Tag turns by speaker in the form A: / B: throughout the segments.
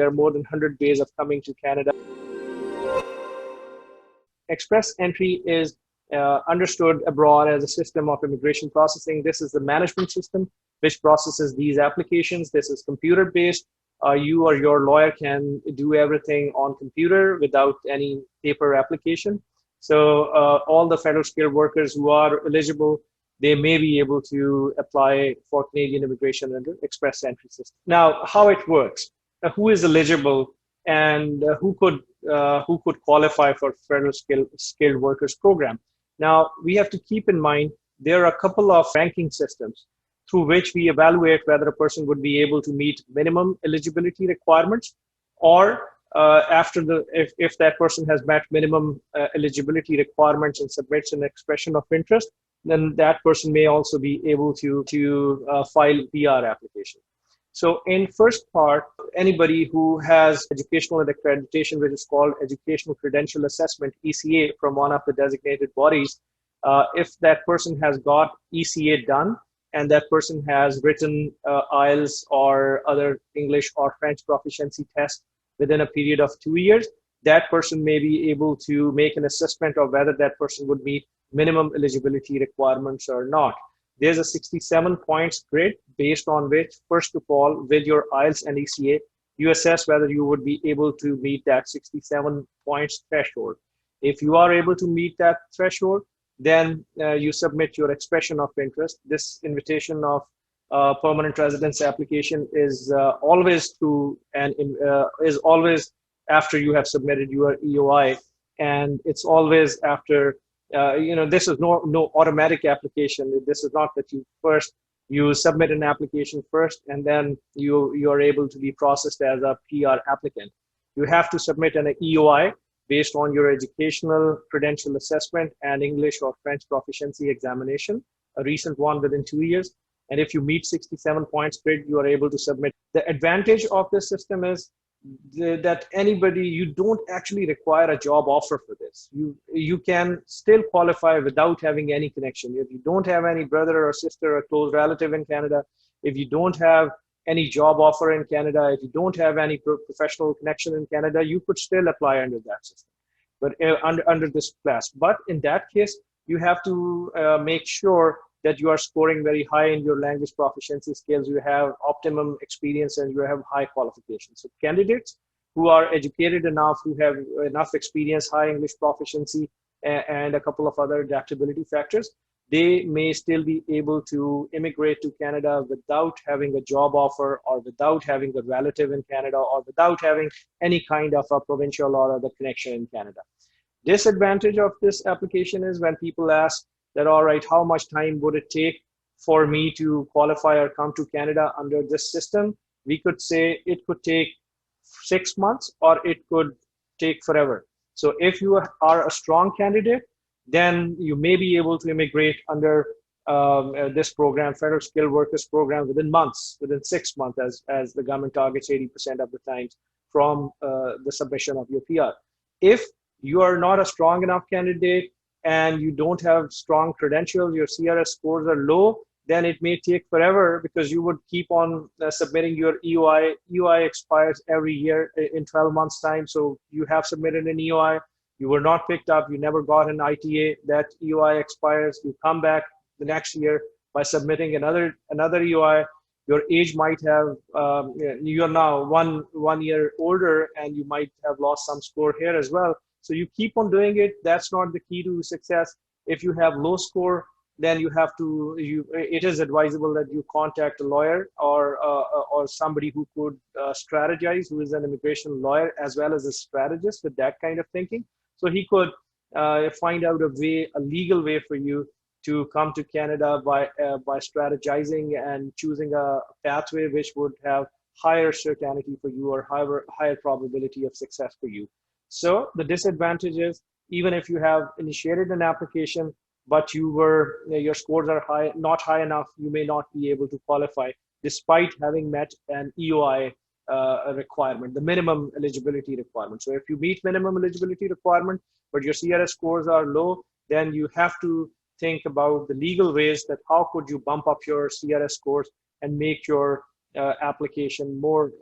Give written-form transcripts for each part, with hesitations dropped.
A: There are more than 100 ways of coming to Canada. Express entry is understood abroad as a system of immigration processing. This is the management system which processes these applications. This is computer-based. You or your lawyer can do everything on computer without any paper application. So all the federal skilled workers who are eligible, they may be able to apply for Canadian immigration under express entry system. Now, how it works, who is eligible and who could qualify for federal skilled workers program. Now, we have to keep in mind, there are a couple of ranking systems through which we evaluate whether a person would be able to meet minimum eligibility requirements, or if that person has met minimum eligibility requirements and submits an expression of interest, then that person may also be able to file PR application. So in first part, anybody who has educational accreditation, which is called Educational Credential Assessment, ECA, from one of the designated bodies, if that person has got ECA done and that person has written IELTS or other English or French proficiency test within a period of 2 years, that person may be able to make an assessment of whether that person would meet minimum eligibility requirements or not. There's a 67 points grid based on which, first of all, with your IELTS and ECA, you assess whether you would be able to meet that 67 points threshold. If you are able to meet that threshold, then you submit your expression of interest. This invitation of permanent residence application is always through and is always after you have submitted your EOI, and it's always after. This is no automatic application. This is not that you submit an application first and then you are able to be processed as a PR applicant. You have to submit an EOI based on your educational credential assessment and English or French proficiency examination, a recent one within 2 years. And if you meet 67 points grid, you are able to submit. The advantage of this system is that you don't actually require a job offer for this. You can still qualify without having any connection. If you don't have any brother or sister or close relative in Canada, if you don't have any job offer in Canada, if you don't have any professional connection in Canada, you could still apply under that system, but under this class. But in that case, you have to make sure that you are scoring very high in your language proficiency skills, you have optimum experience, and you have high qualifications. So candidates who are educated enough, who have enough experience, high English proficiency, and a couple of other adaptability factors, they may still be able to immigrate to Canada without having a job offer, or without having a relative in Canada, or without having any kind of a provincial or other connection in Canada. Disadvantage of this application is when people ask that, all right, how much time would it take for me to qualify or come to Canada under this system? We could say it could take 6 months or it could take forever. So if you are a strong candidate, then you may be able to immigrate under this program, Federal Skilled Workers Program, within months, within 6 months, as the government targets 80% of the times from the submission of your PR. If you are not a strong enough candidate and you don't have strong credentials, your CRS scores are low, then it may take forever because you would keep on submitting your EOI. EOI expires every year in 12 months time. So you have submitted an EOI, you were not picked up, you never got an ITA, that EOI expires, you come back the next year by submitting another EOI. Your age might have, you're now one year older and you might have lost some score here as well. So you keep on doing it. That's not the key to success. If you have low score, then you have to, it is advisable that you contact a lawyer or somebody who could strategize, who is an immigration lawyer as well as a strategist with that kind of thinking. So he could find out a legal way for you to come to Canada by strategizing and choosing a pathway which would have higher certainty for you or higher probability of success for you. So the disadvantage is, even if you have initiated an application, but your scores are not high enough, you may not be able to qualify despite having met an EOI requirement, the minimum eligibility requirement. So if you meet minimum eligibility requirement, but your CRS scores are low, then you have to think about the legal ways that how could you bump up your CRS scores and make your application more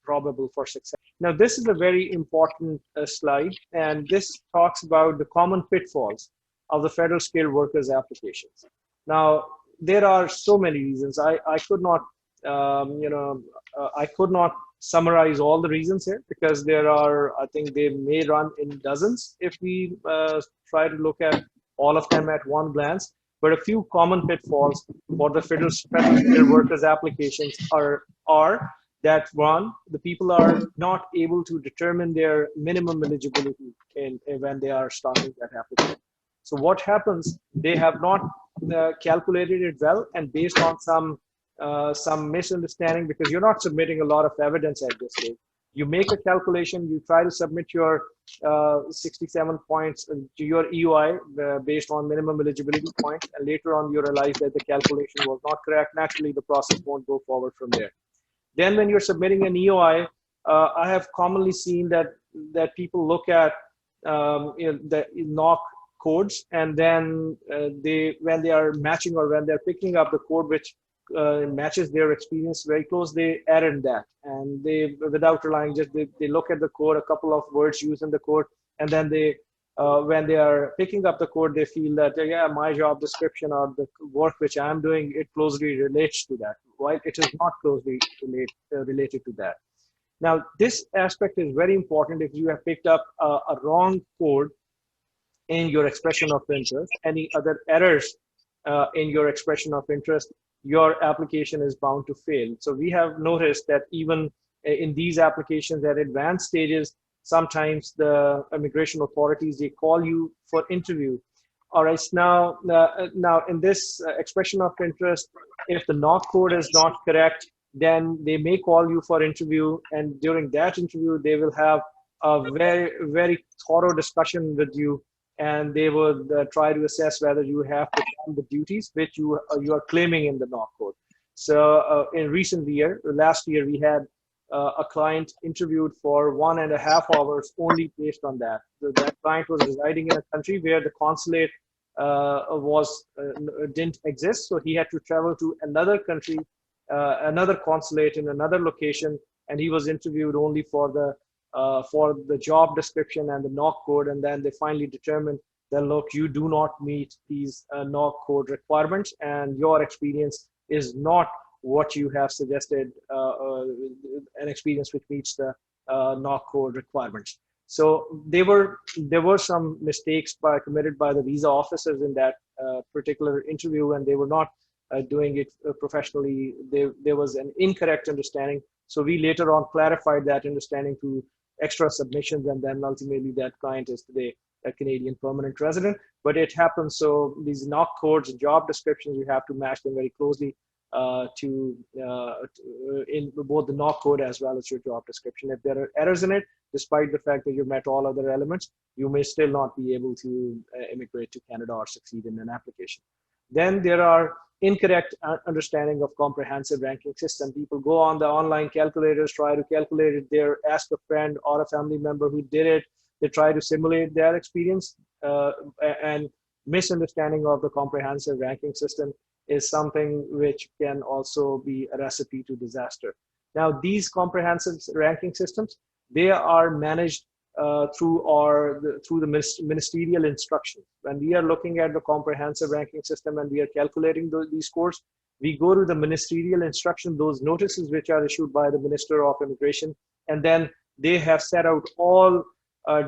A: probable for success. Now, this is a very important slide, and this talks about the common pitfalls of the federal skilled workers applications. Now, there are so many reasons. I could not, I could not summarize all the reasons here because there are, I think they may run in dozens if we try to look at all of them at one glance. But a few common pitfalls for the federal skilled workers applications are that one, the people are not able to determine their minimum eligibility when they are starting that application. So what happens? They have not calculated it well, and based on some misunderstanding, because you're not submitting a lot of evidence at this stage. You make a calculation, you try to submit your 67 points to your EOI based on minimum eligibility points, and later on you realize that the calculation was not correct. Naturally, the process won't go forward from there. Then when you're submitting an EOI, I have commonly seen that people look at the knock codes, and then when they are matching or when they're picking up the code which matches their experience very close, they add in that, and they, without relying, just they look at the code, a couple of words used in the code, and then they when they are picking up the code, they feel that yeah, my job description or the work which I'm doing, it closely relates to that, while it is not closely related to that. Now, this aspect is very important. If you have picked up a wrong code in your expression of interest, any other errors in your expression of interest, your application is bound to fail. So we have noticed that even in these applications at advanced stages, sometimes the immigration authorities, they call you for interview. All right, now in this expression of interest, if the knock code is not correct, then they may call you for interview, and during that interview, they will have a very, very thorough discussion with you, and they would try to assess whether you have performed the duties which you are claiming in the knock code. So in last year, we had a client interviewed for 1.5 hours only based on that. That client was residing in a country where the consulate didn't exist, so he had to travel to another country, another consulate in another location, and he was interviewed only for the job description and the knock code, and then they finally determined that, look, you do not meet these knock code requirements, and your experience is not what you have suggested, an experience which meets the knock code requirements. So there were some mistakes committed by the visa officers in that particular interview, and they were not doing it professionally. There was an incorrect understanding. So we later on clarified that understanding to extra submissions, and then ultimately that client is today a Canadian permanent resident. But it happens. So these knock codes and job descriptions, you have to match them very closely in both the knock code as well as your job description. If there are errors in it, despite the fact that you met all other elements, you may still not be able to immigrate to Canada or succeed in an application. Then there are incorrect understanding of comprehensive ranking system. People go on the online calculators, try to calculate it there, ask a friend or a family member who did it. They try to simulate their experience, and misunderstanding of the comprehensive ranking system is something which can also be a recipe to disaster. Now, these comprehensive ranking systems, they are managed through the ministerial instructions. When we are looking at the comprehensive ranking system and we are calculating these scores, we go to the ministerial instruction, those notices which are issued by the Minister of Immigration, and then they have set out all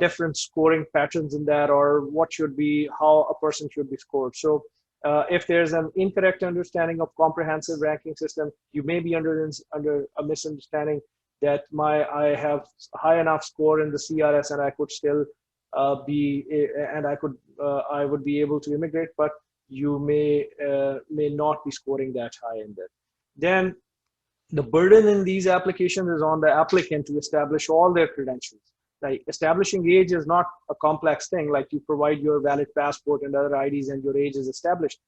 A: different scoring patterns in that, or what should be, how a person should be scored. So if there's an incorrect understanding of comprehensive ranking system, you may be under a misunderstanding that I have high enough score in the CRS and I could still I would be able to immigrate, but you may not be scoring that high in that. Then the burden in these applications is on the applicant to establish all their credentials. Like, establishing age is not a complex thing, like you provide your valid passport and other IDs and your age is established.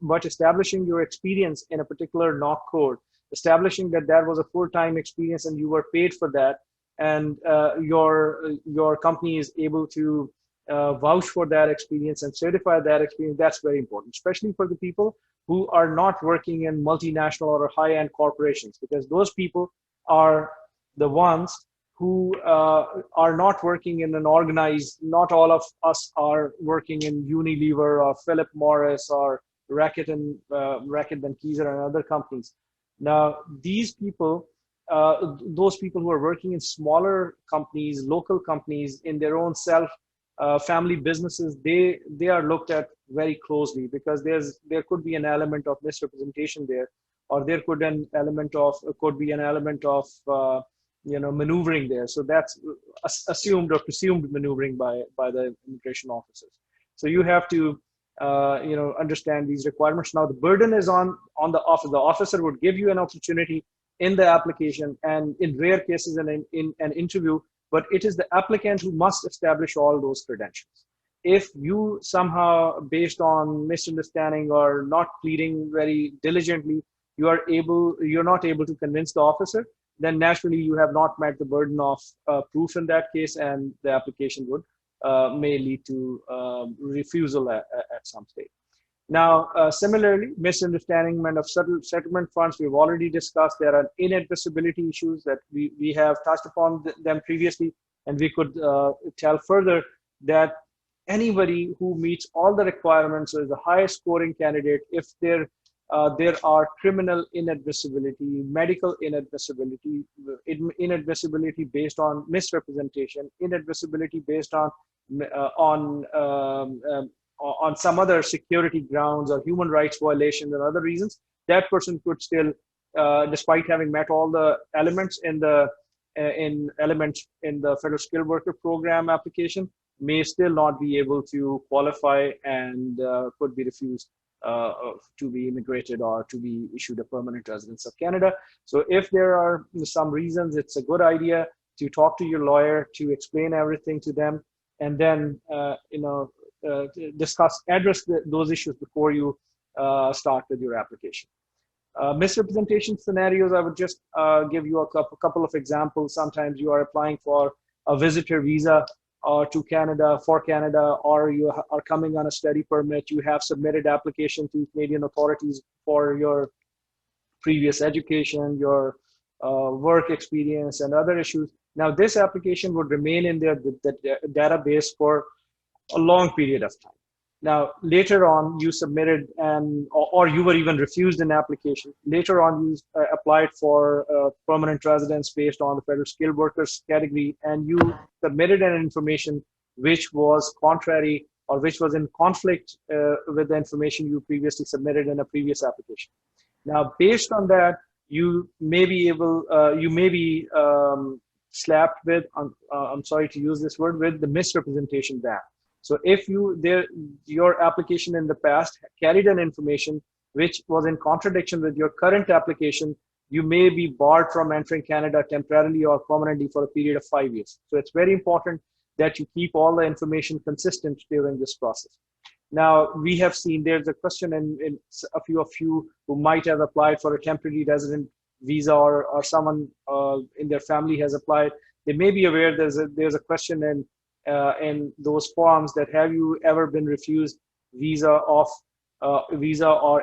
A: But establishing your experience in a particular knock code, establishing that was a full-time experience and you were paid for that, and your company is able to vouch for that experience and certify that experience, that's very important, especially for the people who are not working in multinational or high-end corporations, because those people are the ones who are not working in an organized, not all of us are working in Unilever or Philip Morris or Reckitt and Keyser and other companies. Now, these people, those people who are working in smaller companies, local companies, in their own family businesses, they are looked at very closely, because there could be an element of misrepresentation there, or there could be an element of maneuvering there. So that's assumed or presumed maneuvering by the immigration officers. So you have to understand these requirements. Now the burden is on the officer. The officer would give you an opportunity in the application, and in rare cases in an interview, but it is the applicant who must establish all those credentials. If you somehow, based on misunderstanding or not pleading very diligently, you're not able to convince the officer, then naturally you have not met the burden of proof in that case, and the application may lead to refusal at some stage. Now, similarly, misunderstanding of settlement funds, we've already discussed. There are inadmissibility issues that we have touched upon them previously, and we could tell further that anybody who meets all the requirements is the highest scoring candidate. If there are criminal inadmissibility, medical inadmissibility, inadmissibility based on misrepresentation, inadmissibility based on some other security grounds or human rights violations and other reasons, that person could still, despite having met all the elements in the Federal Skilled Worker Program application, may still not be able to qualify and could be refused to be immigrated or to be issued a permanent residence of Canada. So if there are some reasons, it's a good idea to talk to your lawyer, to explain everything to them, and then address those issues before you start with your application. Misrepresentation scenarios, I would just give you a couple of examples. Sometimes you are applying for a visitor visa to Canada, for Canada, or you are coming on a study permit. You have submitted application to Canadian authorities for your previous education, your work experience, and other issues. Now, this application would remain in the database for a long period of time. Now, later on, you submitted or you were even refused an application. Later on, you applied for permanent residence based on the Federal Skilled Workers category, and you submitted an information which was contrary or which was in conflict with the information you previously submitted in a previous application. Now, based on that, you may be slapped with, I'm sorry to use this word, with the misrepresentation ban. So if your application in the past carried an information which was in contradiction with your current application, you may be barred from entering Canada temporarily or permanently for a period of 5 years. So it's very important that you keep all the information consistent during this process. Now, we have seen there's a question in a few of you who might have applied for a temporary resident visa, or someone in their family has applied. They may be aware there's a question in those forms that have you ever been refused visa or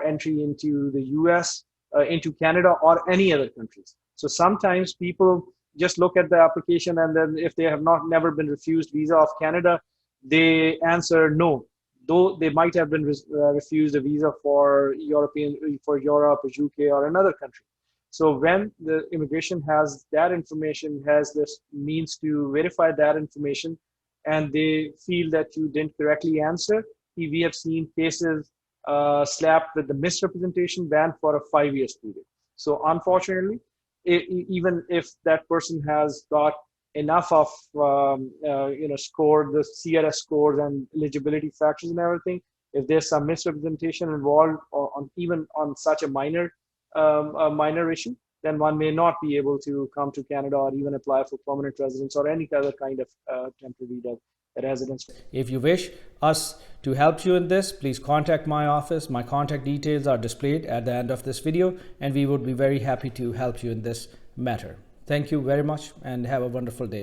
A: entry into the US, into Canada or any other countries. So sometimes people just look at the application, and then if they have never been refused visa of Canada, they answer no, though they might have been refused a visa for Europe, or UK or another country. So when the immigration has that information, has this means to verify that information, and they feel that you didn't correctly answer, we have seen cases slapped with the misrepresentation ban for a 5-year period. So unfortunately, even if that person has got enough of score, the CRS scores and eligibility factors and everything, if there's some misrepresentation involved even on such a minor issue, then one may not be able to come to Canada or even apply for permanent residence or any other kind of temporary residence.
B: If you wish us to help you in this, please contact my office. My contact details are displayed at the end of this video, and we would be very happy to help you in this matter. Thank you very much and have a wonderful day.